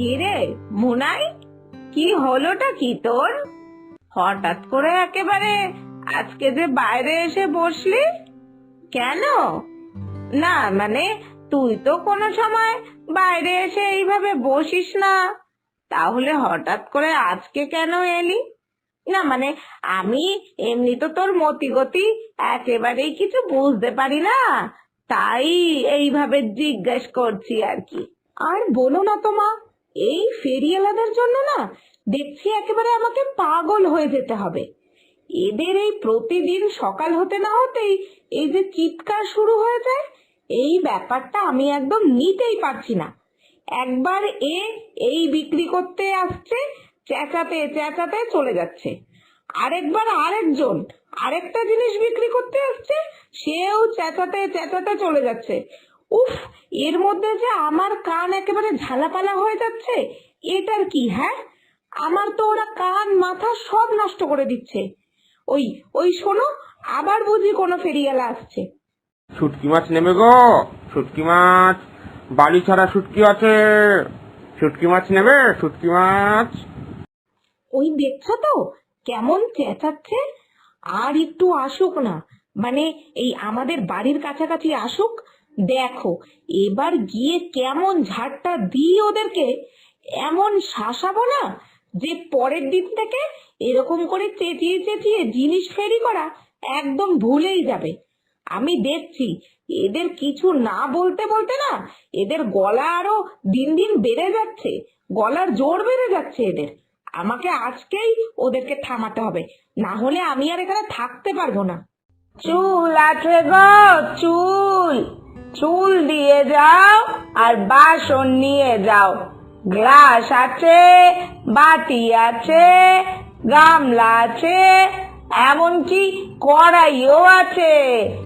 কি রে মুনাই, কি হলোটা কি তোর? হঠাৎ করে একেবারে আজকে যে বাইরে এসে বসলি কেন? না মানে তুই তো কোনো সময় বাইরে এসে এইভাবে বসিস না, তাহলে হঠাৎ করে আজকে কেন এলি? না মানে আমি এমনি তো তোর মতি গতি একেবারেই কিছু বুঝতে পারি না, তাই এইভাবে জিজ্ঞেস করছি আর কি। আর বলো না তো মা, এই ফেরিওয়ালাদের জন্য না দেখছি একেবারে আমাকে পাগল হয়ে যেতে হবে। এদের এই প্রতিদিন সকাল হতে না হতেই এই যে চিৎকার শুরু হয়ে যায়, এই ব্যাপারটা আমি একদম নিতেই পারছি না। একবার এই বিক্রি করতে আসছে, চেঁচাতে চেঁচাতে চলে যাচ্ছে। আরেকবার আরেকজন আরেকটা জিনিস বিক্রি করতে আসছে, সেও চেঁচাতে চেঁচাতে চলে যাচ্ছে। উফ, এর মধ্যে যে আমার কান একেবারে ঝালাপালা হয়ে যাচ্ছে। এটার কি? হ্যাঁ, আমার তো ওরা কান মাথা সব নষ্ট করে দিচ্ছে। ওই ওই শোনো, আবার বুঝি কোনো ফেরিওয়ালা আসছে। শুটকি মাছ নেবে গো? শুটকি মাছ, বালি ছাড়া শুটকি আছে। শুটকি মাছ নেবে? শুটকি মাছ। ওই দেখছো তো কেমন চেঁচাচ্ছে। আর একটু আসুক না, মানে এই আমাদের বাড়ির কাছাকাছি আসুক, দেখো এবার গিয়ে কেমন ঝাড়টা দিই ওদেরকে। এমন শাসাবো না যে পরের দিন থেকে এরকম করে চেঁচিয়ে চেঁচিয়ে জিনিস ফেরি করা একদম ভুলেই যাবে। আমি দেখছি এদের কিছু না বলতে বলতে না এদের গলা আরো দিন দিন বেড়ে যাচ্ছে, গলার জোর বেড়ে যাচ্ছে এদের। আমাকে আজকেই ওদেরকে থামাতে হবে, না হলে আমি আর এখানে থাকতে পারবো না। চুল আছে গো, চুল, চুল দিয়ে যাও আর বাসন নিয়ে যাও। গ্লাস আছে, বাটি আছে, গামলা আছে, এমনকি কড়াইও আছে।